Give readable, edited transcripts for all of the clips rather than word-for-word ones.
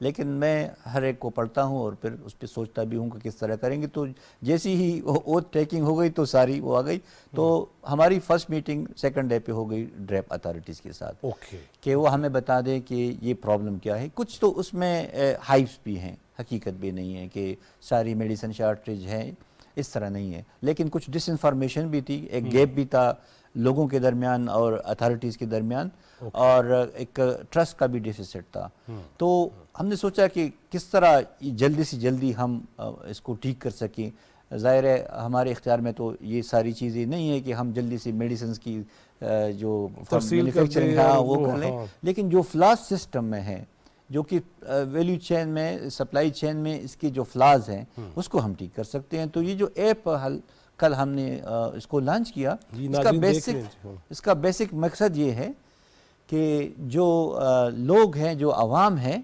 لیکن میں ہر ایک کو پڑھتا ہوں اور پھر اس پہ سوچتا بھی ہوں کہ کس طرح کریں گے. تو جیسی ہی اوتھ ٹیکنگ ہو گئی تو ساری وہ آ گئی. تو ہماری فرسٹ میٹنگ سیکنڈ ڈے پہ ہو گئی ڈریپ اتھارٹیز کے ساتھ اوکے کہ وہ ہمیں بتا دیں کہ یہ پرابلم کیا ہے. کچھ تو اس میں ہائپس بھی ہیں, حقیقت بھی نہیں ہے کہ ساری میڈیسن شارٹیج ہے, اس طرح نہیں ہے. لیکن کچھ ڈس انفارمیشن بھی تھی, ایک گیپ بھی تھا لوگوں کے درمیان اور اتھارٹیز کے درمیان, اور ایک ٹرسٹ کا بھی ڈیفیسٹ تھا. تو ہم نے سوچا کہ کس طرح جلدی سے جلدی ہم اس کو ٹھیک کر سکیں. ظاہر ہے ہمارے اختیار میں تو یہ ساری چیزیں نہیں ہے کہ ہم جلدی سے میڈیسنز کی جو مینوفیکچرنگ ہے وہ کر لیں, لیکن جو فلاس سسٹم میں ہے, جو کہ ویلیو چین میں, سپلائی چین میں اس کی جو فلاز ہیں اس کو ہم ٹھیک کر سکتے ہیں. تو یہ جو ایپ کل ہم نے اس کو لانچ کیا, اس کا بیسک مقصد یہ ہے کہ جو لوگ ہیں, جو عوام ہیں,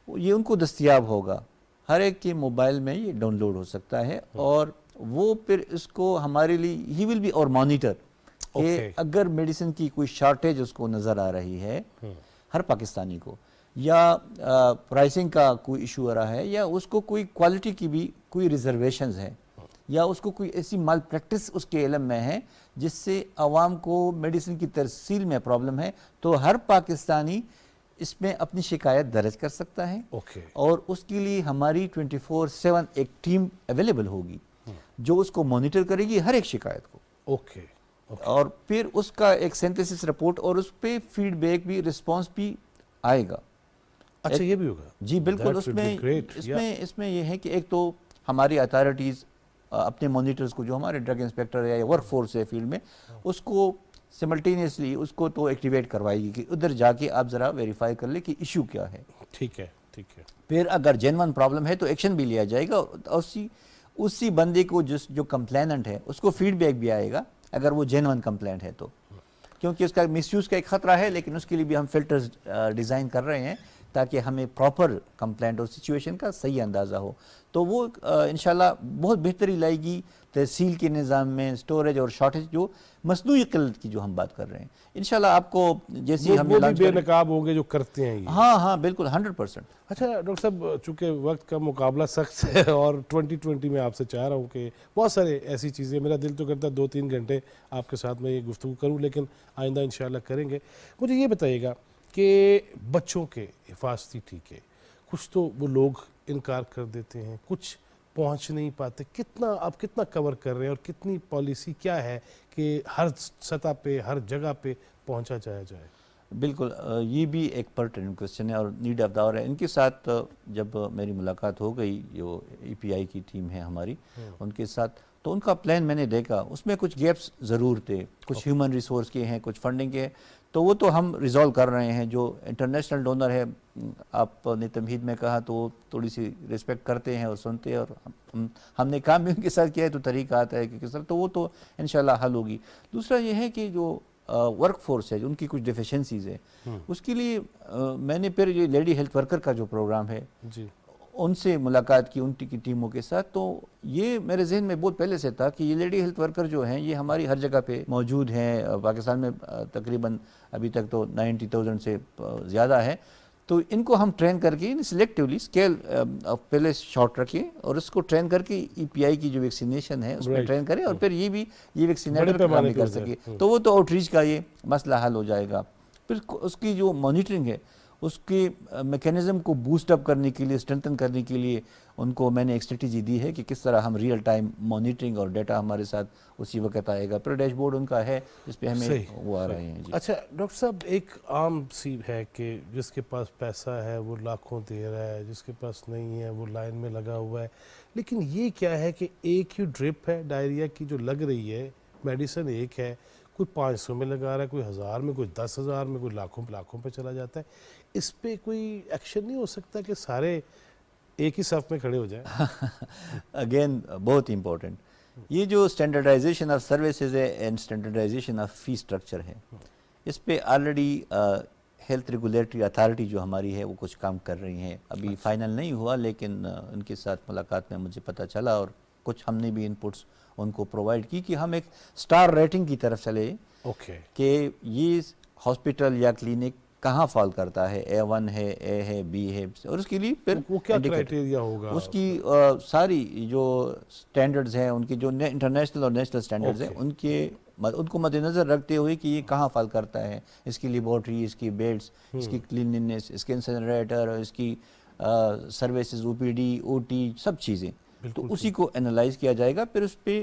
یہ ان کو دستیاب ہوگا, ہر ایک کے موبائل میں یہ ڈاؤن لوڈ ہو سکتا ہے, اور وہ پھر اس کو ہمارے لیے ہی ول بی اور مانیٹر کہ اگر میڈیسن کی کوئی شارٹیج اس کو نظر آ رہی ہے ہر پاکستانی کو, یا پرائسنگ کا کوئی ایشو آ رہا ہے, یا اس کو کوئی کوالٹی کی بھی کوئی ریزرویشنز ہے, یا اس کو کوئی ایسی مال پریکٹس اس کے علم میں ہے جس سے عوام کو میڈیسن کی ترسیل میں پرابلم ہے, تو ہر پاکستانی اس میں اپنی شکایت درج کر سکتا ہے. اور اس کے لیے ہماری 24/7 ایک ٹیم اویلیبل ہوگی جو اس کو مانیٹر کرے گی ہر ایک شکایت کو. اور پھر اس کا ایک سینتھسس رپورٹ اور اس پہ فیڈ بیک بھی, رسپانس بھی آئے گا. اچھا یہ بھی ہوگا؟ جی بالکل. اس میں یہ ہے کہ ایک تو ہماری اتھارٹیز اپنے مانیٹرز کو, جو ہمارے ڈرگ انسپیکٹر یا ورک فورس ہے فیلڈ میں, اس کو سملٹینیسلی اس کو تو ایکٹیویٹ کروائے گی کہ ادھر جا کے آپ ذرا ویریفائی کر لیں کہ ایشو کیا ہے. ٹھیک ہے. پھر اگر جینون پرابلم ہے تو ایکشن بھی لیا جائے گا, اور اسی بندے کو جو کمپلیننٹ ہے اس کو فیڈ بیک بھی آئے گا اگر وہ جینون کمپلینٹ ہے تو, کیونکہ اس کا مس یوز کا ایک خطرہ ہے. لیکن اس کے لیے بھی ہم فلٹرز ڈیزائن کر رہے ہیں تاکہ ہمیں پراپر کمپلینٹ اور سچویشن کا صحیح اندازہ ہو. تو وہ انشاءاللہ بہت بہتری لائے گی تحصیل کے نظام میں, سٹوریج اور شارٹیج جو مصنوعی قلت کی جو ہم بات کر رہے ہیں. انشاءاللہ آپ کو جیسی ہم وہ بھی بے نقاب ہوں گے جو کرتے ہیں یہ. ہاں بالکل 100%. اچھا ڈاکٹر صاحب, چونکہ وقت کا مقابلہ سخت ہے اور 2020 میں آپ سے چاہ رہا ہوں کہ بہت سارے ایسی چیزیں, میرا دل تو کرتا ہے 2-3 گھنٹے آپ کے ساتھ میں یہ گفتگو کروں, لیکن آئندہ انشاءاللہ کریں گے. مجھے یہ بتائیے گا کہ بچوں کے حفاظتی ٹیکے, کچھ تو وہ لوگ انکار کر دیتے ہیں, کچھ پہنچ نہیں پاتے, آپ کتنا کور کر رہے ہیں, اور کتنی پالیسی کیا ہے کہ ہر سطح پہ, ہر جگہ پہ پہنچا جائے؟ بالکل, یہ بھی ایک پرٹیننٹ کوسچن ہے اور نیڈ آف دا آور ہے. ان کے ساتھ جب میری ملاقات ہو گئی, جو ای پی آئی کی ٹیم ہے ہماری, ان کے ساتھ, تو ان کا پلان میں نے دیکھا, اس میں کچھ گیپس ضرور تھے, کچھ ہیومن ریسورس کے ہیں, کچھ فنڈنگ کے ہیں, تو وہ تو ہم ریزالو کر رہے ہیں. جو انٹرنیشنل ڈونر ہے, آپ نے تمہید میں کہا, تو وہ تھوڑی سی ریسپیکٹ کرتے ہیں اور سنتے ہیں, اور ہم نے کام بھی ان کے ساتھ کیا ہے, تو طریقہ آتا ہے کہ کس طرح, تو وہ تو انشاءاللہ حل ہوگی. دوسرا یہ ہے کہ جو ورک فورس ہے, ان کی کچھ ڈیفیشنسیز ہے, اس کے لیے میں نے پھر یہ لیڈی ہیلتھ ورکر کا جو پروگرام ہے, ان سے ملاقات کی, ان کی ٹیموں کے ساتھ. تو یہ میرے ذہن میں بہت پہلے سے تھا کہ یہ لیڈی ہیلتھ ورکر جو ہیں یہ ہماری ہر جگہ پہ موجود ہیں. پاکستان میں تقریباً ابھی تک تو 90,000 سے زیادہ ہے. تو ان کو ہم ٹرین کر کے سلیکٹیولی اسکیل پہلے شارٹ رکھیں, اور اس کو ٹرین کر کے ای پی آئی کی جو ویکسینیشن ہے اس میں ٹرین کریں, اور پھر یہ بھی یہ ویکسینیٹر کام کر سکے, تو وہ تو آؤٹ ریچ کا یہ مسئلہ حل ہو جائے گا. پھر اس کی جو مانیٹرنگ ہے, اس کے میکینزم کو بوسٹ اپ کرنے کے لیے, اسٹرینتھن کرنے کے لیے ان کو میں نے ایک اسٹریٹجی دی ہے کہ کس طرح ہم ریئل ٹائم مانیٹرنگ اور ڈیٹا ہمارے ساتھ اسی وقت آئے گا. پھر ڈیش بورڈ ان کا ہے جس پہ ہمیں وہ آ رہے ہیں. اچھا ڈاکٹر صاحب, ایک عام سی ہے کہ جس کے پاس پیسہ ہے وہ لاکھوں دے رہا ہے, جس کے پاس نہیں ہے وہ لائن میں لگا ہوا ہے. لیکن یہ کیا ہے کہ ایک ہی ڈرپ ہے ڈائریا کی جو لگ رہی ہے, میڈیسن ایک ہے, کوئی 500 میں لگا رہا ہے, کوئی 1000 میں, کوئی 10,000 میں, کوئی لاکھوں پہ چلا جاتا ہے. اس پہ کوئی ایکشن نہیں ہو سکتا کہ سارے ایک ہی صف میں کھڑے ہو جائیں؟ اگین بہت امپورٹنٹ, یہ جو اسٹینڈرڈائزیشن آف سروسز ہے اینڈ اسٹینڈرڈائزیشن آف فی اسٹرکچر ہے, اس پہ آلریڈی ہیلتھ ریگولیٹری اتھارٹی جو ہماری ہے وہ کچھ کام کر رہی ہیں. ابھی فائنل نہیں ہوا, لیکن ان کے ساتھ ملاقات میں مجھے پتہ چلا, اور کچھ ہم نے بھی انپٹس ان کو پرووائڈ کی کہ ہم ایک سٹار ریٹنگ کی طرف چلے, کہ یہ ہاسپٹل یا کلینک کہاں فال کرتا ہے, A1 ہے, A ہے, B ہے, اور اس کے لیے پھر وہ کیا کرائٹیریا ہوگا اس کی ساری جو سٹینڈرڈز ہیں ان کی جو انٹرنیشنل اور نیشنل سٹینڈرڈز ہیں ان کو مد نظر رکھتے ہوئے کہ یہ کہاں فال کرتا ہے, اس کی لیبارٹری, اس کی بیڈس, اس کی کلیننس, اس کے انسنریٹر, اس کی سروسز, OPD, OT, سب چیزیں, تو اسی کو انالائز کیا جائے گا. پھر اس پہ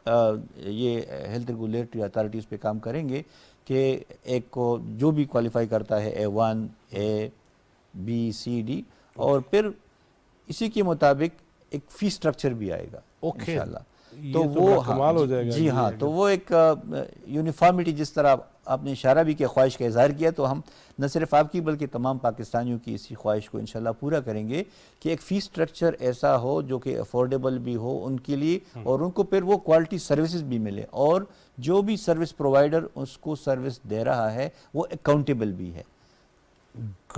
یہ ہیلتھ ریگولیٹری اتھارٹی اس پہ کام کریں گے کہ ایک کو جو بھی کوالیفائی کرتا ہے A1, A, B, C, D, اور پھر اسی کے مطابق ایک فی سٹرکچر بھی آئے گا انشاءاللہ. تو وہ کمال ہو جائے گا. جی ہاں, تو وہ ایک یونیفارمٹی, جس طرح آپ نے اشارہ بھی کیا, خواہش کا اظہار کیا, تو ہم نہ صرف آپ کی بلکہ تمام پاکستانیوں کی اسی خواہش کو انشاءاللہ پورا کریں گے کہ ایک فی سٹرکچر ایسا ہو جو کہ افورڈیبل بھی ہو ان کے لیے, اور ان کو پھر وہ کوالٹی سروسز بھی ملے, اور جو بھی سروس پرووائڈر اس کو سروس دے رہا ہے وہ اکاؤنٹیبل بھی ہے.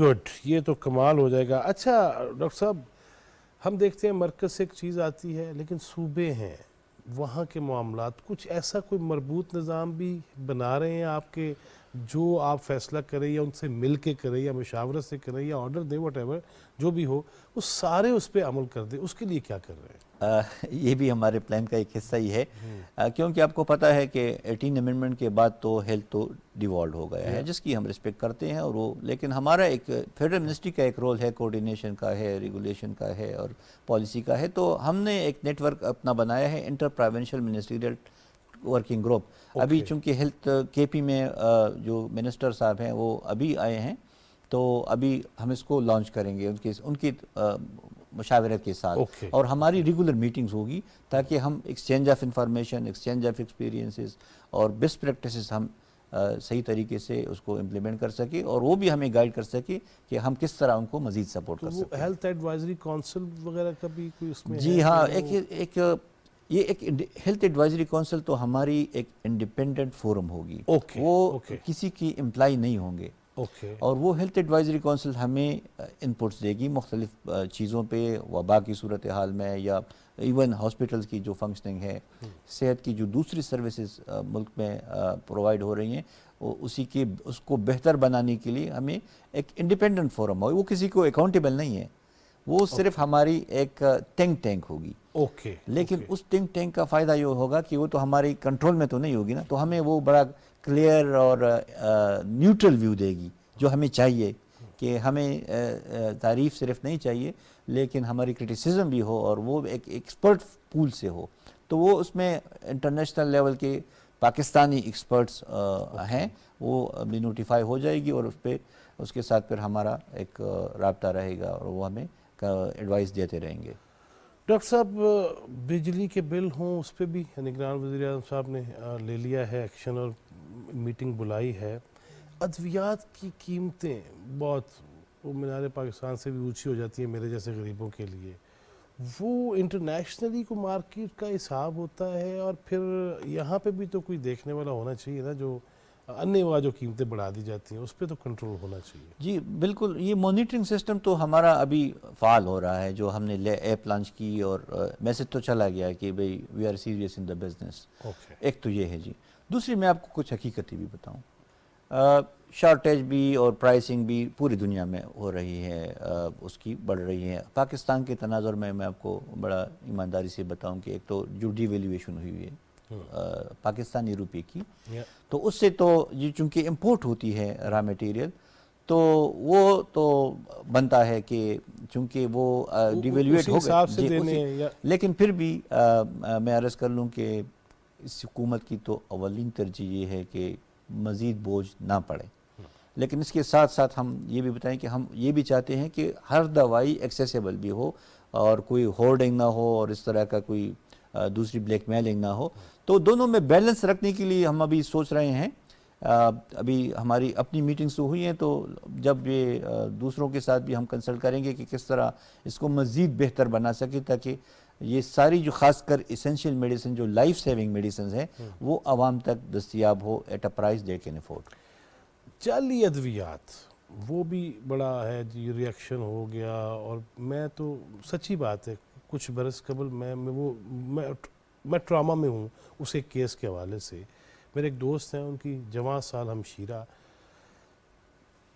گڈ, یہ تو کمال ہو جائے گا. اچھا ڈاکٹر صاحب, ہم دیکھتے ہیں مرکز سے ایک چیز آتی ہے, لیکن صوبے ہیں, وہاں کے معاملات, کچھ ایسا کوئی مربوط نظام بھی بنا رہے ہیں آپ کے, جو آپ فیصلہ کریں یا ان سے مل کے کریں یا مشاورت سے کریں یا آرڈر دیں, واٹ ایور جو بھی ہو, وہ سارے اس پہ عمل کر دیں, اس کے لیے کیا کر رہے ہیں؟ یہ بھی ہمارے پلان کا ایک حصہ ہی ہے, کیونکہ آپ کو پتہ ہے کہ 18 امینڈمنٹ کے بعد تو ہیلتھ تو ڈیوالوڈ ہو گیا ہے, جس کی ہم رسپیکٹ کرتے ہیں, اور وہ لیکن ہمارا ایک فیڈرل منسٹری کا ایک رول ہے, کوارڈینیشن کا ہے, ریگولیشن کا ہے, اور پالیسی کا ہے. تو ہم نے ایک نیٹ ورک اپنا بنایا ہے, inter provincial ministerial working group. ابھی چونکہ ہیلتھ KP میں جو منسٹر صاحب ہیں وہ ابھی آئے ہیں, تو ابھی ہم اس کو لانچ کریں گے ان کی مشاورت کے ساتھ, اور ہماری ریگولر میٹنگز ہوگی تاکہ ہم exchange of information, exchange of experiences اور بیسٹ پریکٹسز ہم صحیح طریقے سے اس کو امپلیمنٹ کر سکیں, اور وہ بھی ہمیں گائیڈ کر سکے کہ ہم کس طرح ان کو مزید سپورٹ کر سکتے ہیں. ہیلتھ ایڈوائزری کونسل وغیرہ کا بھی کوئی اس میں؟ جی ہاں, یہ ایک ہیلتھ ایڈوائزری کونسل تو ہماری ایک انڈیپینڈنٹ فورم ہوگی, وہ کسی کی امپلائی نہیں ہوں گے, اور وہ ہیلتھ ایڈوائزری کونسل ہمیں انپٹس دے گی مختلف چیزوں پہ, وبا کی صورتحال میں, یا ایون ہاسپٹلز کی جو فنکشننگ ہے, صحت کی جو دوسری سروسز ملک میں پرووائڈ ہو رہی ہیں, اس کو بہتر بنانے کے لیے ہمیں ایک انڈیپینڈنٹ فورم ہوگی. وہ کسی کو اکاؤنٹیبل نہیں ہے, وہ صرف ہماری ایک تھنک ٹینک ہوگی. لیکن اس تھنک ٹینک کا فائدہ یہ ہوگا کہ وہ تو ہماری کنٹرول میں تو نہیں ہوگی نا, تو ہمیں وہ بڑا کلیئر اور نیوٹرل ویو دے گی جو ہمیں چاہیے, کہ ہمیں تعریف صرف نہیں چاہیے لیکن ہماری کرٹیسزم بھی ہو, اور وہ ایک ایکسپرٹ پول سے ہو. تو وہ اس میں انٹرنیشنل لیول کے پاکستانی ایکسپرٹس ہیں, وہ بھی نوٹیفائی ہو جائے گی, اور اس کے ساتھ پھر ہمارا ایک رابطہ رہے گا, اور وہ ہمیں ایڈوائس دیتے رہیں گے. ڈاکٹر صاحب, بجلی کے بل ہوں, اس پہ بھی نگران وزیر اعظم صاحب نے لے لیا ہے ایکشن اور میٹنگ بلائی ہے. ادویات کی قیمتیں بہت, وہ مینار پاکستان سے بھی اونچی ہو جاتی ہیں میرے جیسے غریبوں کے لیے. وہ انٹرنیشنلی کو مارکیٹ کا حساب ہوتا ہے, اور پھر یہاں پہ بھی تو کوئی دیکھنے والا ہونا چاہیے نا, جو انیوا جو قیمتیں بڑھا دی جاتی ہیں اس پہ تو کنٹرول ہونا چاہیے. جی بالکل, یہ مانیٹرنگ سسٹم تو ہمارا ابھی فعال ہو رہا ہے, جو ہم نے ایپ لانچ کی, اور میسج تو چلا گیا کہ بھئی we are serious in the business. ایک تو یہ ہے جی. دوسری میں آپ کو کچھ حقیقتیں بھی بتاؤں, شارٹیج بھی اور پرائسنگ بھی پوری دنیا میں ہو رہی ہے, اس کی بڑھ رہی ہے. پاکستان کے تناظر میں آپ کو بڑا ایمانداری سے بتاؤں کہ ایک تو جو ڈی ویلیویشن ہوئی ہے پاکستانی روپے کی, تو اس سے تو یہ چونکہ امپورٹ ہوتی ہے را میٹیریل, تو وہ تو بنتا ہے کہ چونکہ وہ ڈیویلیویٹ ہو گئے, لیکن پھر بھی میں عرض کر لوں کہ اس حکومت کی تو اولین ترجیح یہ ہے کہ مزید بوجھ نہ پڑے. لیکن اس کے ساتھ ساتھ ہم یہ بھی بتائیں کہ ہم یہ بھی چاہتے ہیں کہ ہر دوائی ایکسیسیبل بھی ہو, اور کوئی ہورڈنگ نہ ہو, اور اس طرح کا کوئی دوسری بلیک میلنگ نہ ہو. تو دونوں میں بیلنس رکھنے کے لیے ہم ابھی سوچ رہے ہیں. ابھی ہماری اپنی میٹنگز تو ہوئی ہیں, تو جب یہ دوسروں کے ساتھ بھی ہم کنسلٹ کریں گے کہ کس طرح اس کو مزید بہتر بنا سکے, تاکہ یہ ساری جو خاص کر اسینشیل میڈیسن جو لائف سیونگ میڈیسنز ہیں وہ عوام تک دستیاب ہو at a price they can afford. جعلی ادویات وہ بھی بڑا ہے جی, ریئیکشن ہو گیا. اور میں تو سچی بات ہے, کچھ برس قبل میں ٹراما میں ہوں اس ایک کیس کے حوالے سے. میرے ایک دوست ہیں, ان کی جوان سال ہمشیرہ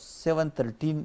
$713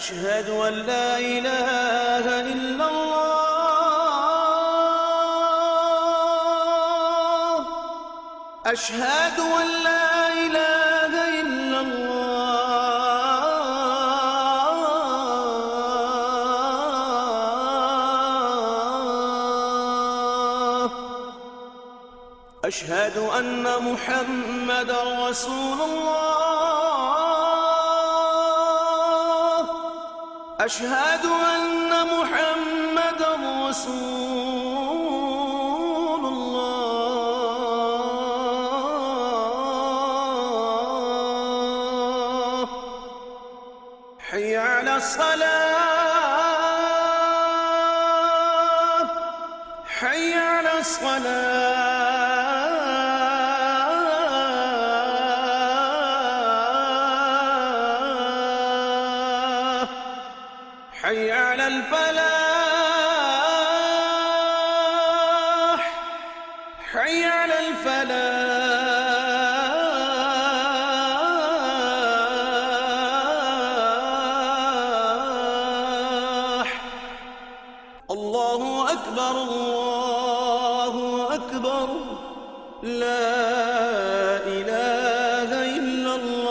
أشهد أن لا إله إلا الله أشهد أن لا إله إلا الله أشهد أن محمد رسول الله أشهد أن محمد رسول الله حي على الصلاة حي على الصلاة حي على الفلاح حي على الفلاح الله أكبر الله أكبر لا إله إلا الله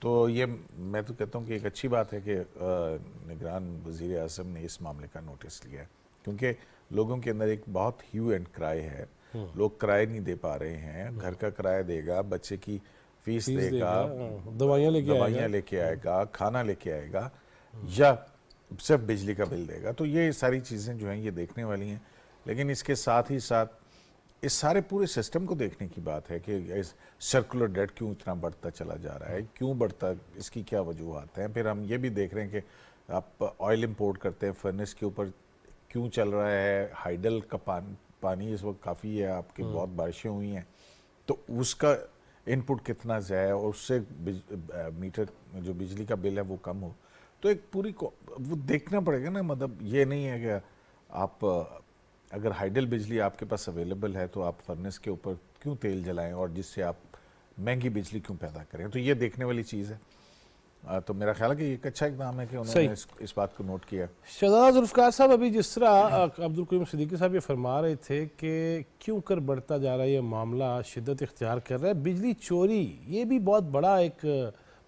تو یہ میں تو کہتا ہوں کہ ایک اچھی بات ہے کہ نگران وزیر اعظم نے اس معاملے کا نوٹس لیا ہے، کیونکہ لوگوں کے اندر ایک بہت ہیو اینڈ کرائے ہے، لوگ کرائے نہیں دے پا رہے ہیں، گھر کا کرایہ دے گا، بچے کی فیس دے گا، دوائیاں لے کے آئے گا، کھانا لے کے آئے گا، یا صرف بجلی کا بل دے گا. تو یہ ساری چیزیں جو ہیں یہ دیکھنے والی ہیں. لیکن اس کے ساتھ ہی ساتھ اس سارے پورے سسٹم کو دیکھنے کی بات ہے کہ سرکولر ڈیٹ کیوں اتنا بڑھتا چلا جا رہا ہے، کیوں بڑھتا، اس کی کیا وجوہات ہیں. پھر ہم یہ بھی دیکھ رہے ہیں کہ آپ آئل امپورٹ کرتے ہیں، فرنس کے اوپر کیوں چل رہا ہے، ہائیڈل کا پانی اس وقت کافی ہے، آپ کی بہت بارشیں ہوئی ہیں، تو اس کا ان پٹ کتنا ضائع ہے، اور اس سے میٹر جو بجلی کا بل ہے وہ کم ہو. تو ایک پوری وہ دیکھنا پڑے گا نا. مطلب یہ نہیں ہے کہ آپ اگر ہائیڈل بجلی آپ کے پاس اویلیبل ہے تو آپ فرنس کے اوپر کیوں تیل جلائیں اور جس سے آپ مہنگی بجلی کیوں پیدا کریں. تو یہ دیکھنے والی چیز ہے. تو میرا خیال ہے کہ یہ ایک اچھا اقدام ہے کہ انہوں نے اس بات کو نوٹ کیا. شہزادہ ذوالفقار صاحب، ابھی جس طرح عبدالقیوم صدیقی صاحب یہ فرما رہے تھے کہ کیوں کر بڑھتا جا رہا ہے یہ معاملہ، شدت اختیار کر رہا ہے، بجلی چوری یہ بھی بہت بڑا ایک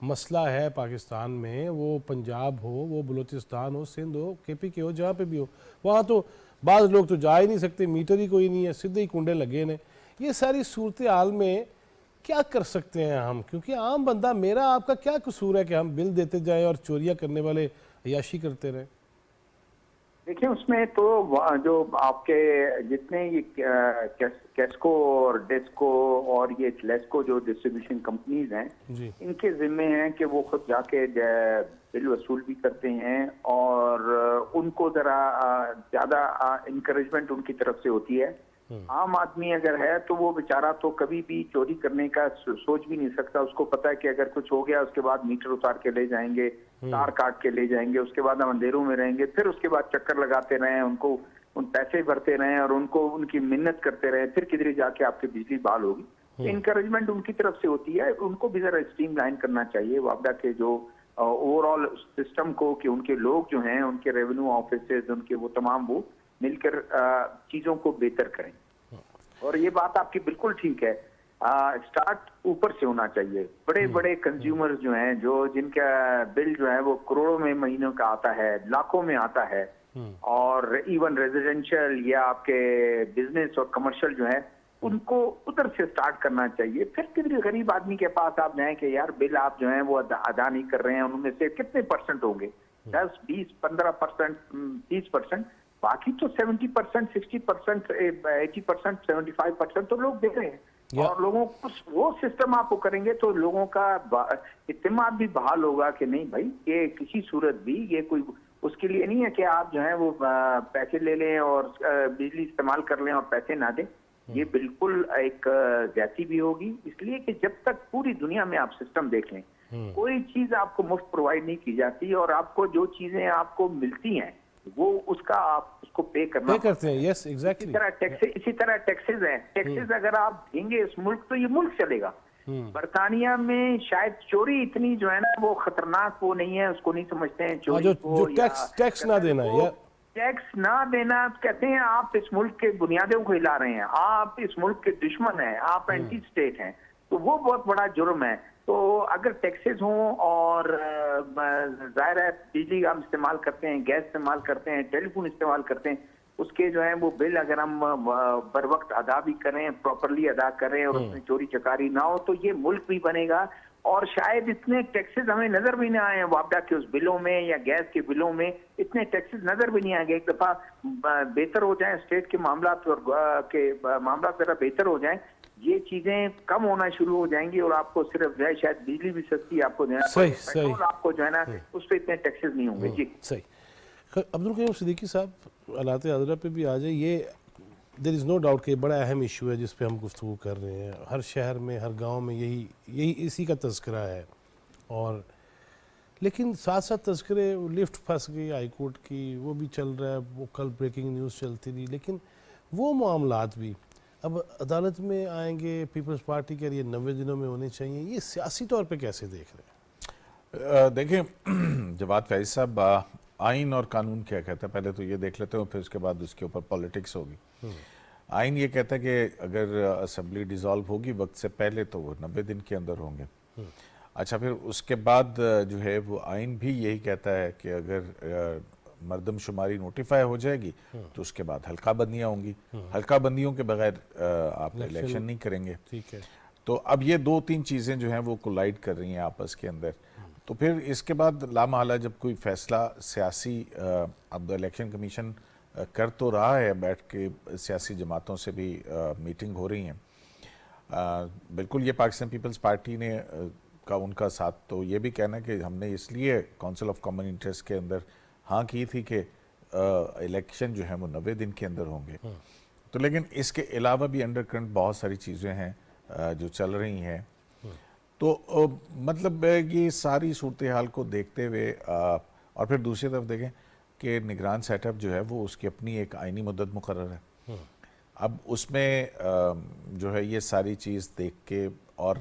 مسئلہ ہے پاکستان میں. وہ پنجاب ہو، وہ بلوچستان ہو، سندھ ہو، کے پی کے ہو، جہاں پہ بھی ہو، وہاں تو بعض لوگ تو جا ہی نہیں سکتے، میٹر ہی کوئی نہیں ہے، سیدھے ہی کنڈے لگے نے. یہ ساری صورتحال میں کیا کر سکتے ہیں ہم؟ کیونکہ عام بندہ، میرا آپ کا کیا قصور ہے کہ ہم بل دیتے جائیں اور چوریاں کرنے والے عیاشی کرتے رہیں؟ دیکھیں اس میں تو جو آپ کے جتنے یہ کیسکو اور ڈیسکو اور یہ لیسکو جو ڈسٹریبیوشن کمپنیز ہیں، ان کے ذمے ہیں کہ وہ خود جا کے بل وصول بھی کرتے ہیں، اور ان کو ذرا زیادہ انکریجمنٹ ان کی طرف سے ہوتی ہے. عام آدمی اگر ہے تو وہ بیچارہ تو کبھی بھی چوری کرنے کا سوچ بھی نہیں سکتا. اس کو پتا ہے کہ اگر کچھ ہو گیا اس کے بعد میٹر اتار کے لے جائیں گے، تار کاٹ کے لے جائیں گے، اس کے بعد ہم اندھیروں میں رہیں گے، پھر اس کے بعد چکر لگاتے رہیں، ان کو ان پیسے بھرتے رہیں اور ان کی منت کرتے رہیں، پھر کدھر جا کے آپ کی بجلی بحال ہوگی. انکریجمنٹ ان کی طرف سے ہوتی ہے. ان کو بھی ذرا اسٹریم لائن کرنا چاہیے وابڈا کے جو اوور آل سسٹم کو، کہ ان کے لوگ جو ہیں، ان کے ریونیو آفیسز، ان کے وہ تمام وہ مل کر چیزوں کو بہتر کریں. اور یہ بات آپ کی بالکل ٹھیک ہے، سٹارٹ اوپر سے ہونا چاہیے. بڑے بڑے کنزیومر جو ہیں، جن کا بل جو ہے وہ کروڑوں میں مہینوں کا آتا ہے، لاکھوں میں آتا ہے، اور ایون ریزیڈینشل یا آپ کے بزنس اور کمرشل جو ہے، ان کو ادھر سے سٹارٹ کرنا چاہیے. پھر کسی غریب آدمی کے پاس آپ جائیں کہ یار بل آپ جو ہیں وہ ادا نہیں کر رہے ہیں، ان میں سے کتنے پرسنٹ ہوں گے؟ 10, 20, 15%، 30%. باقی تو 70%، 60%، 80%، 75% تو لوگ دے رہے ہیں. اور لوگوں کو وہ سسٹم آپ کو کریں گے تو لوگوں کا اعتماد بھی بحال ہوگا کہ نہیں بھائی، یہ کسی صورت بھی یہ کوئی اس کے لیے نہیں ہے کہ آپ جو ہیں وہ پیسے لے لیں اور بجلی استعمال کر لیں اور پیسے نہ دیں. یہ بالکل ایک زیادتی بھی ہوگی. اس لیے کہ جب تک پوری دنیا میں آپ سسٹم دیکھ لیں، کوئی چیز آپ کو مفت پرووائڈ نہیں کی جاتی، اور آپ کو جو چیزیں آپ کو ملتی ہیں وہ اس کا آپ اس کو پے کرتے ہیں. Yes exactly. اسی طرح ٹیکسز ہیں. ٹیکسز اگر آپ دیں گے اس ملک تو یہ ملک چلے گا. برطانیہ میں شاید چوری اتنی جو ہے نا وہ خطرناک وہ نہیں ہے، اس کو نہیں سمجھتے ہیں چوری کو. ٹیکس نہ دینا، ٹیکس نہ دینا کہتے ہیں آپ اس ملک کے بنیادوں کو ہلا رہے ہیں، آپ اس ملک کے دشمن ہیں، آپ اینٹی اسٹیٹ ہیں. تو وہ بہت بڑا جرم ہے. تو اگر ٹیکسز ہوں اور ظاہر ہے بجلی ہم استعمال کرتے ہیں، گیس استعمال کرتے ہیں، ٹیلی فون استعمال کرتے ہیں، اس کے جو ہے وہ بل اگر ہم بر وقت ادا بھی کریں، پراپرلی ادا کریں، اور اس میں چوری چکاری نہ ہو، تو یہ ملک بھی بنے گا. اور شاید اتنے ٹیکسز ہمیں نظر بھی نہ آئے وابڈا کے اس بلوں میں یا گیس کے بلوں میں، اتنے ٹیکسز نظر بھی نہیں آئیں گے. ایک دفعہ بہتر ہو جائیں اسٹیٹ کے معاملات اور معاملات ذرا بہتر ہو جائیں، یہ چیزیں کم ہونا شروع ہو جائیں گی، اور آپ کو صرف جو ہے شاید بجلی بھی سستی آپ کو دینا، پیٹرول آپ کو جو ہے نا اس پہ اتنے ٹیکسز نہیں ہوں گے. جی صحیح. عبدالقیوم صدیقی صاحب، حالات حاضرہ پہ بھی آ جائے. یہ دیر از نو ڈاؤٹ کہ بڑا اہم ایشو ہے جس پہ ہم گفتگو کر رہے ہیں. ہر شہر میں، ہر گاؤں میں یہی اسی کا تذکرہ ہے. اور لیکن ساتھ ساتھ تذکرے، لفٹ پھنس گئی ہائی کورٹ کی، وہ بھی چل رہا ہے، وہ کل بریکنگ نیوز چلتی رہی. لیکن وہ معاملات بھی اب عدالت میں آئیں گے. پیپلز پارٹی کے لیے 90 دنوں میں ہونے چاہیے. یہ سیاسی طور پہ کیسے دیکھ رہے ہیں؟ دیکھیں جواد فیض صاحب، آئین اور قانون کیا کہتا ہے پہلے تو یہ دیکھ لیتے ہیں، پھر اس کے بعد اس کے اوپر پولیٹکس ہوگی. آئین یہ کہتا ہے کہ اگر اسمبلی ڈیزالو ہوگی وقت سے پہلے تو وہ 90 دن کے اندر ہوں گے. اچھا پھر اس کے بعد جو ہے وہ آئین بھی یہی کہتا ہے کہ اگر مردم شماری نوٹیفائی ہو جائے گی تو اس کے بعد حلقہ بندیاں ہوں گی، حلقہ بندیوں کے بغیر آپ الیکشن نہیں کریں گے. ٹھیک ہے. تو اب یہ دو تین چیزیں جو ہیں وہ کولائڈ کر رہی ہیں آپس کے اندر. تو پھر اس کے بعد لامحالہ جب کوئی فیصلہ سیاسی اب الیکشن کمیشن کر تو رہا ہے، بیٹھ کے سیاسی جماعتوں سے بھی میٹنگ ہو رہی ہیں. بالکل یہ پاکستان پیپلز پارٹی نے ان کا ساتھ تو یہ بھی کہنا ہے کہ ہم نے اس لیے کونسل آف کامن انٹرسٹ کے اندر ہاں کی تھی کہ الیکشن جو ہیں وہ 90 دن کے اندر ہوں گے. تو لیکن اس کے علاوہ بھی انڈر کرنٹ بہت ساری چیزیں ہیں جو چل رہی ہیں. تو مطلب یہ ساری صورتحال کو دیکھتے ہوئے اور پھر دوسری طرف دیکھیں کہ نگران سیٹ اپ جو ہے وہ اس کی اپنی ایک آئینی مدت مقرر ہے. اب اس میں جو ہے یہ ساری چیز دیکھ کے، اور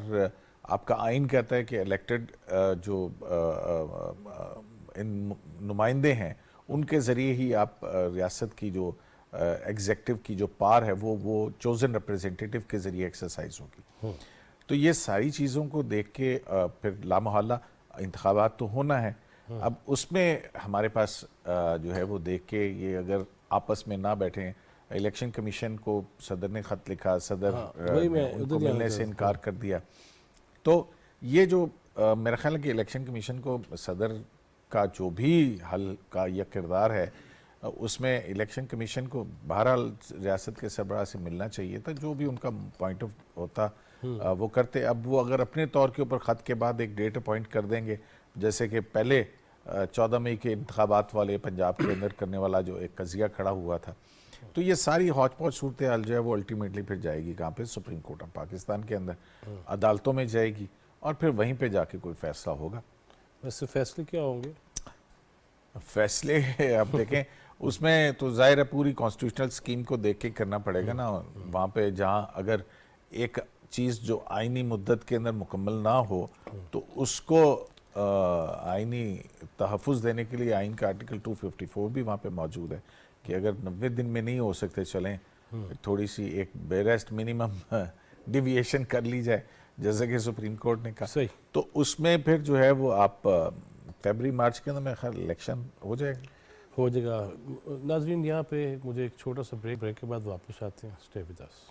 آپ کا آئین کہتا ہے کہ الیکٹڈ جو نمائندے ہیں ان کے ذریعے ہی آپ ریاست کی جو ایگزیکٹو کی جو پار ہے وہ چوزن ریپریزنٹیٹو کے ذریعے ایکسرسائز ہوگی. تو یہ ساری چیزوں کو دیکھ کے پھر لامحالہ انتخابات تو ہونا ہے. اب اس میں ہمارے پاس جو ہے وہ دیکھ کے یہ اگر آپس میں نہ بیٹھیں، الیکشن کمیشن کو صدر نے خط لکھا، صدر نے ان کو ملنے سے انکار کر دیا. تو یہ جو میرا خیال ہے کہ الیکشن کمیشن کو صدر کا جو بھی حل کا یہ کردار ہے اس میں الیکشن کمیشن کو بہرحال ریاست کے سربراہ سے ملنا چاہیے تھا، جو بھی ان کا پوائنٹ آف ہوتا وہ کرتے. اب وہ اگر اپنے طور کے اوپر خط کے بعد ایک ڈیٹ اپوائنٹ کر دیں گے، جیسے کہ پہلے 14 مئی کے انتخابات والے پنجاب کے اندر کرنے والا جو ایک قضیہ کھڑا ہوا تھا، تو یہ ساری ہاچ پاچ صورتحال جو ہے وہ الٹیمیٹلی پھر جائے گی کہاں پہ؟ سپریم کورٹ آف پاکستان کے اندر عدالتوں میں جائے گی، اور پھر وہیں پہ جا کے کوئی فیصلہ ہوگا. ویسے فیصلے کیا ہوں گے؟ فیصلے آپ دیکھیں اس میں تو ظاہر ہے پوری کانسٹیٹیوشنل سکیم کو دیکھ کے کرنا پڑے گا نا. وہاں پہ جہاں اگر ایک چیز جو آئینی مدت کے اندر مکمل نہ ہو تو اس کو آئینی تحفظ دینے کے لیے آئین کا آرٹیکل 254 بھی وہاں پہ موجود ہے کہ اگر 90 دن میں نہیں ہو سکتے چلیں تھوڑی سی ایک بیریسٹ منیمم ڈیویشن کر لی جائے، جیسا کہ سپریم کورٹ نے کہا. صحیح. تو اس میں پھر جو ہے وہ آپ فیبری مارچ کے اندر میں خیال الیکشن ہو جائے گا. ہو جائے گا. ناظرین یہاں پہ مجھے ایک چھوٹا سا بریک کے بعد واپس آتے ہیں. Stay with us.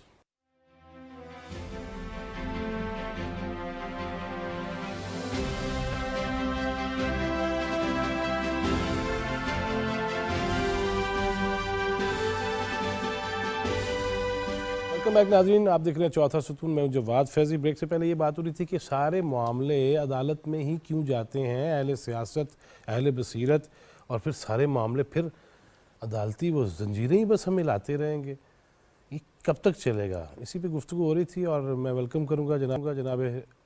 Welcome back ناظرین، آپ دیکھ رہے ہیں چوتھا ستون. میں جواد فیضی. بریک سے پہلے یہ بات ہو رہی تھی کہ سارے معاملے عدالت میں ہی کیوں جاتے ہیں، اہل سیاست، اہل بصیرت، اور پھر سارے معاملے پھر عدالتی وہ زنجیریں ہی بس ہمیں لاتے رہیں گے. یہ کب تک چلے گا؟ اسی پہ گفتگو ہو رہی تھی، اور میں ویلکم کروں گا جناب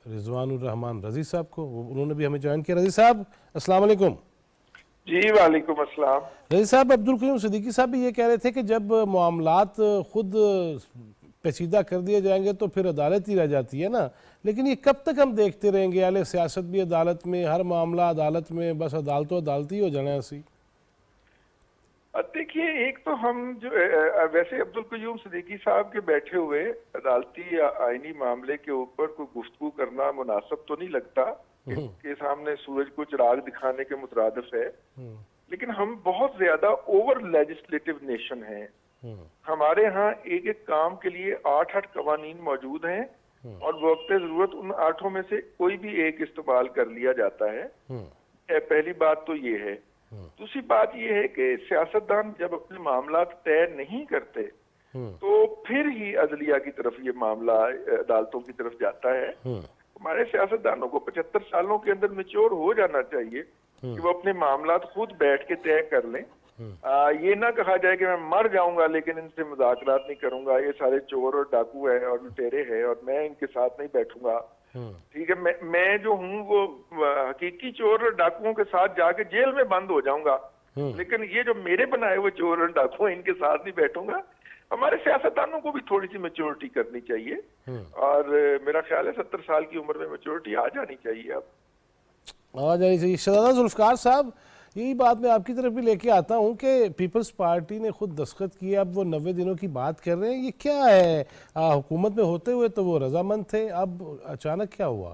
رضوان الرحمان رضی صاحب کو. انہوں نے بھی ہمیں جوائن کیا. رضی صاحب السلام علیکم. جی وعلیکم السلام. رضی صاحب، عبدالقیوم صدیقی صاحب بھی یہ کہہ رہے تھے کہ جب معاملات خود پیچیدہ کر دیے جائیں گے تو پھر عدالت ہی رہ جاتی ہے نا. لیکن یہ کب تک ہم دیکھتے رہیں گے؟ اہل سیاست بھی عدالت میں، ہر معاملہ عدالت میں، بس عدالتی ہو جانا ایسی. دیکھیے، ایک تو ہم جو ویسے عبدالقیوم صدیقی صاحب کے بیٹھے ہوئے عدالتی یا آئینی معاملے کے اوپر کوئی گفتگو کرنا مناسب تو نہیں لگتا، اس کے سامنے سورج کو چراغ دکھانے کے مترادف ہے. لیکن ہم بہت زیادہ اوور لیجسلیٹو نیشن ہیں. ہمارے ہاں ایک ایک کام کے لیے 8 قوانین موجود ہیں، اور وقت ضرورت ان 8 میں سے کوئی بھی ایک استعمال کر لیا جاتا ہے. پہلی بات تو یہ ہے. دوسری بات یہ ہے کہ سیاستدان جب اپنے معاملات طے نہیں کرتے تو پھر ہی عدلیہ کی طرف یہ معاملہ عدالتوں کی طرف جاتا ہے. ہمارے سیاستدانوں کو 75 سالوں کے اندر میچور ہو جانا چاہیے کہ وہ اپنے معاملات خود بیٹھ کے طے کر لیں. یہ نہ کہا جائے کہ میں مر جاؤں گا لیکن ان سے مذاکرات نہیں کروں گا، یہ سارے چور اور ڈاکو ہیں اور لٹیرے ہیں اور میں ان کے ساتھ نہیں بیٹھوں گا. ٹھیک ہے، میں جو ہوں وہ حقیقی چور اور ڈاکوؤں کے ساتھ جا کے جیل میں بند ہو جاؤں گا، لیکن یہ جو میرے بنائے ہوئے چور اور ڈاکو ہیں ان کے ساتھ نہیں بیٹھوں گا. ہمارے سیاستدانوں کو بھی تھوڑی سی میچورٹی کرنی چاہیے، اور میرا خیال ہے 70 سال کی عمر میں میچورٹی آ جانی چاہیے. اب آ جانی چاہیے. شہزادہ ذوالفقار صاحب، یہی بات میں آپ کی طرف بھی لے کے آتا ہوں کہ پیپلز پارٹی نے خود دستخط کیا، اب وہ 90 دنوں کی بات کر رہے ہیں. یہ کیا ہے؟ حکومت میں ہوتے ہوئے تو وہ رضامند تھے، اب اچانک کیا ہوا؟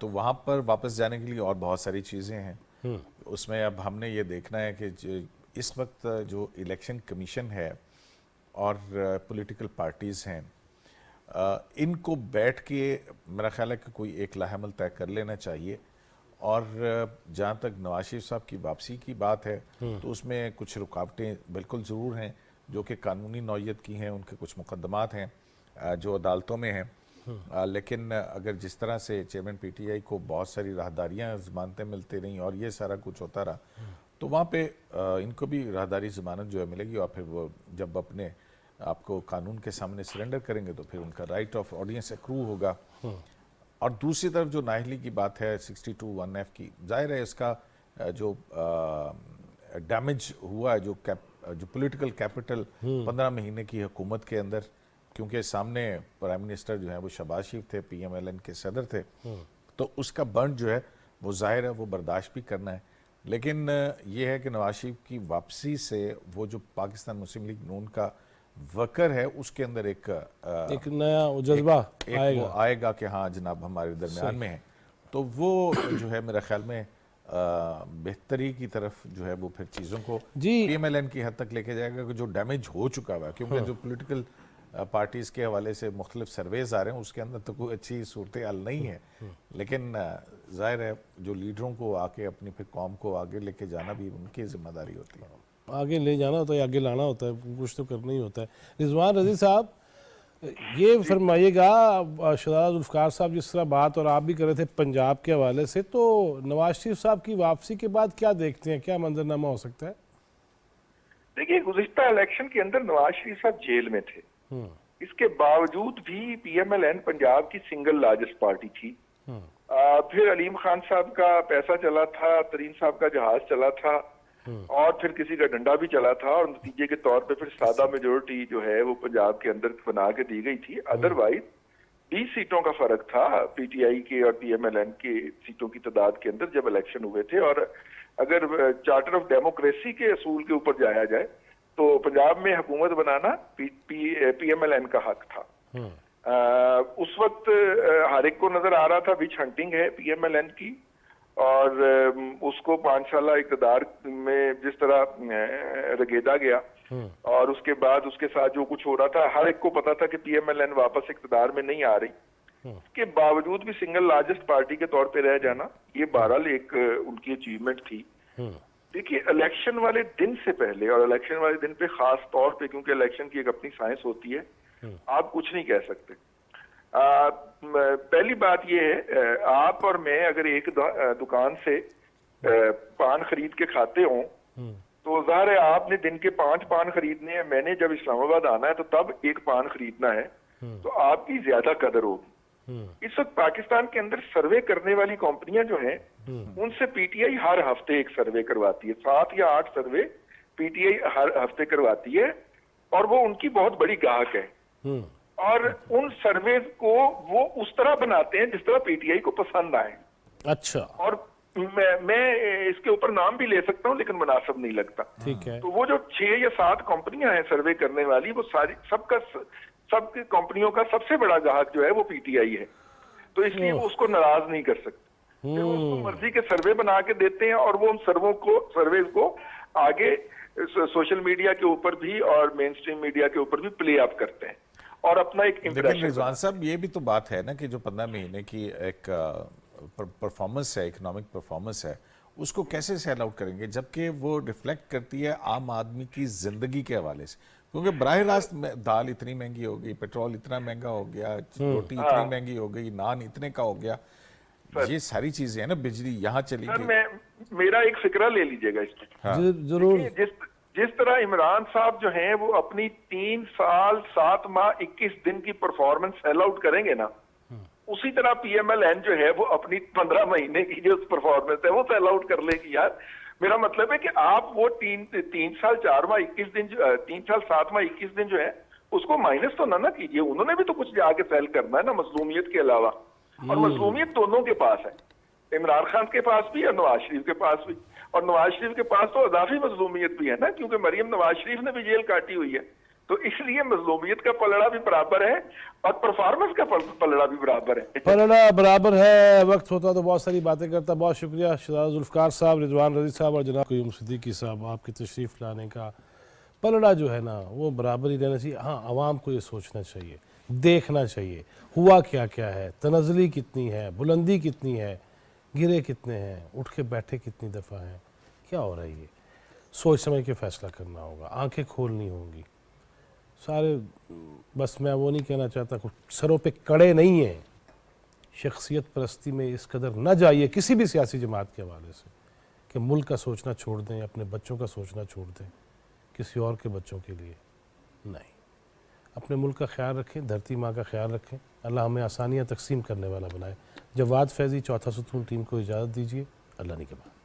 تو وہاں پر واپس جانے کے لیے اور بہت ساری چیزیں ہیں. اس میں اب ہم نے یہ دیکھنا ہے کہ اس وقت جو الیکشن کمیشن ہے اور پولیٹیکل پارٹیز ہیں, ان کو بیٹھ کے میرا خیال ہے کہ کوئی ایک لاہ عمل طے کر لینا چاہیے. اور جہاں تک نواز شریف صاحب کی واپسی کی بات ہے تو اس میں کچھ رکاوٹیں بالکل ضرور ہیں جو کہ قانونی نوعیت کی ہیں. ان کے کچھ مقدمات ہیں جو عدالتوں میں ہیں, لیکن اگر جس طرح سے چیئرمین پی ٹی آئی کو بہت ساری راہداریاں ضمانتیں ملتی رہیں اور یہ سارا کچھ ہوتا رہا, تو وہاں پہ ان کو بھی راہداری ضمانت جو ہے ملے گی. اور پھر وہ جب اپنے آپ کو قانون کے سامنے سرنڈر کریں گے تو پھر ان کا رائٹ آف آڈینس ایکرو ہوگا. اور دوسری طرف جو نااہلی کی بات ہے 62(1)(f) کی, ظاہر ہے اس کا جو ڈیمیج ہوا ہے, جو پولیٹیکل کیپٹل 15 مہینے کی حکومت کے اندر, کیونکہ سامنے پرائم منسٹر جو ہیں وہ شہباز شریف تھے, پی ایم ایل این کے صدر تھے, تو اس کا برن جو ہے وہ ظاہر ہے وہ برداشت بھی کرنا ہے. لیکن یہ ہے کہ نواز شریف کی واپسی سے وہ جو پاکستان مسلم لیگ نون کا ورکر ہے اس کے اندر ایک نیا جذبہ آئے گا کہ ہاں جناب ہمارے درمیان میں ہے. تو وہ جو ہے میرا خیال میں بہتری کی طرف جو ہے وہ پھر چیزوں کو پی ایم ایل این کی حد تک لے کے جائے گا کہ جو ڈیمیج ہو چکا ہوا ہے. کیونکہ جو پولیٹیکل پارٹیز کے حوالے سے مختلف سرویز آ رہے ہیں اس کے اندر تو کوئی اچھی صورتحال نہیں ہے, لیکن ظاہر ہے جو لیڈروں کو آ کے اپنی پھر قوم کو آگے لے کے جانا بھی ان کی ذمہ داری ہوتی ہے. آگے لے جانا ہوتا ہے, آگے لانا ہوتا ہے, کچھ تو کرنا ہی ہوتا ہے. رضوان رضی صاحب یہ فرمائیے گا, شہزادہ ذوالفقار صاحب جس طرح بات اور آپ بھی کر رہے تھے پنجاب کے حوالے سے, تو نواز شریف صاحب کی واپسی کے بعد کیا دیکھتے ہیں, کیا منظرنامہ ہو سکتا ہے؟ دیکھیے گزشتہ الیکشن کے اندر نواز شریف صاحب جیل میں تھے, اس کے باوجود بھی P M L N Punjab کی سنگل لارجسٹ پارٹی تھی. پھر علیم خان صاحب کا پیسہ چلا تھا, ترین صاحب کا جہاز چلا تھا, اور پھر کسی کا ڈنڈا بھی چلا تھا, اور نتیجے کے طور پہ پھر سادہ میجورٹی جو ہے وہ پنجاب کے اندر بنا کے دی گئی تھی. ادروائز 20 سیٹوں کا فرق تھا پی ٹی آئی کے اور پی ایم ایل این کی سیٹوں کی تعداد کے اندر جب الیکشن ہوئے تھے. اور اگر چارٹر آف ڈیموکریسی کے اصول کے اوپر جایا جائے تو پنجاب میں حکومت بنانا پی ایم ایل این کا حق تھا. اس وقت ہر ایک کو نظر آ رہا تھا وچ ہنٹنگ ہے پی ایم ایل این کی, اور اس کو 5 سالہ اقتدار میں جس طرح رگیدا گیا, اور اس کے بعد اس کے ساتھ جو کچھ ہو رہا تھا ہر ایک کو پتا تھا کہ پی ایم ایل این واپس اقتدار میں نہیں آ رہی. اس کے باوجود بھی سنگل لارجسٹ پارٹی کے طور پہ رہ جانا یہ بہرحال ایک ان کی اچیومنٹ تھی. دیکھیے الیکشن والے دن سے پہلے اور الیکشن والے دن پہ خاص طور پہ, کیونکہ الیکشن کی ایک اپنی سائنس ہوتی ہے, آپ کچھ نہیں کہہ سکتے. پہلی بات یہ ہے, آپ اور میں اگر ایک دکان سے پان خرید کے کھاتے ہوں تو ظاہر ہے آپ نے دن کے 5 پان خریدنے ہیں, میں نے جب اسلام آباد آنا ہے تو تب ایک پان خریدنا ہے, تو آپ کی زیادہ قدر ہوگی. اس وقت پاکستان کے اندر سروے کرنے والی کمپنیاں جو ہیں ان سے پی ٹی آئی ہر ہفتے ایک سروے کرواتی ہے, 7 یا 8 سروے پی ٹی آئی ہر ہفتے کرواتی ہے, اور وہ ان کی بہت بڑی گاہک ہے. اور ان سرویز کو وہ اس طرح بناتے ہیں جس طرح پی ٹی آئی کو پسند آئے. اچھا. اور میں اس کے اوپر نام بھی لے سکتا ہوں لیکن مناسب نہیں لگتا. ٹھیک ہے. تو وہ جو 6 یا 7 کمپنیاں ہیں سروے کرنے والی, وہ ساری سب کی کمپنیوں کا سب سے بڑا گاہک جو ہے وہ پی ٹی آئی ہے. تو اس لیے وہ اس کو ناراض نہیں کر سکتے. وہ اس کو مرضی کے سروے بنا کے دیتے ہیں, اور وہ ان سرویز کو آگے سوشل میڈیا کے اوپر بھی اور مین سٹریم میڈیا کے اوپر بھی پلے اپ کرتے ہیں اور اپنا ایک امپریشن. لیکن رضوان صاحب یہ بھی تو بات ہے نا کہ جو 15 مہینے کی ایک پرفارمنس ہے, اکنامک پرفارمنس ہے, اس کو کیسے سیل آؤٹ کریں گے جبکہ وہ ریفلیکٹ کرتی ہے عام آدمی کی زندگی کے حوالے سے. کیونکہ براہ راست دال اتنی مہنگی ہو گئی, پیٹرول اتنا مہنگا ہو گیا, روٹی اتنی مہنگی ہو گئی, نان اتنے کا ہو گیا, یہ ساری چیزیں ہیں نا, بجلی یہاں چلی گئی. میرا ایک فکرہ لے لیجئے گا اس میں. ضرور. جس طرح عمران صاحب جو ہیں وہ اپنی 3 سال 7 ماہ 21 دن کی پرفارمنس سیل آؤٹ کریں گے نا, اسی طرح پی ایم ایل این جو ہے وہ اپنی 15 مہینے کی جو پرفارمنس ہے وہ سیل آؤٹ کر لے گی. یار میرا مطلب ہے کہ آپ وہ 3 سال 4 ماہ 21 دن 3 سال 7 ماہ 21 دن جو ہے اس کو مائنس تو نہ کیجئے. انہوں نے بھی تو کچھ جا کے سیل کرنا ہے نا مظلومیت کے علاوہ, اور مظلومیت دونوں کے پاس ہے, عمران خان کے پاس بھی اور نواز شریف کے پاس بھی. اور نواز شریف کے پاس تو اضافی مظلومیت بھی ہے نا, کیونکہ مریم نواز شریف نے بھی جیل کاٹی ہوئی ہے. تو اس لیے مظلومیت کا پلڑا بھی برابر ہے اور پرفارمنس کا پلڑا بھی برابر ہے. پلڑا برابر ہے. وقت ہوتا تو بہت ساری باتیں کرتا. بہت شکریہ شہزاد ذوالفقار صاحب, رضوان رضی صاحب اور جناب قیوم صدیقی صاحب, آپ کی تشریف لانے کا. پلڑا جو ہے نا وہ برابر ہی رہنا چاہیے. ہاں عوام کو یہ سوچنا چاہیے, دیکھنا چاہیے ہوا کیا کیا ہے, تنزلی کتنی ہے, بلندی کتنی ہے, گرے کتنے ہیں, اٹھ کے بیٹھے کتنی دفعہ ہیں, کیا ہو رہا ہے. یہ سوچ سمجھ کے فیصلہ کرنا ہوگا, آنکھیں کھولنی ہوں گی. سارے بس میں وہ نہیں کہنا چاہتا سروں پہ کڑے نہیں ہیں. شخصیت پرستی میں اس قدر نہ جائیے کسی بھی سیاسی جماعت کے حوالے سے کہ ملک کا سوچنا چھوڑ دیں, اپنے بچوں کا سوچنا چھوڑ دیں کسی اور کے بچوں کے لیے. نہیں, اپنے ملک کا خیال رکھیں, دھرتی ماں کا خیال رکھیں. اللہ ہمیں آسانیاں تقسیم کرنے والا بنائے. جواد فیضی, چوتھا ستون ٹیم کو اجازت دیجیے. اللہ نگہبان.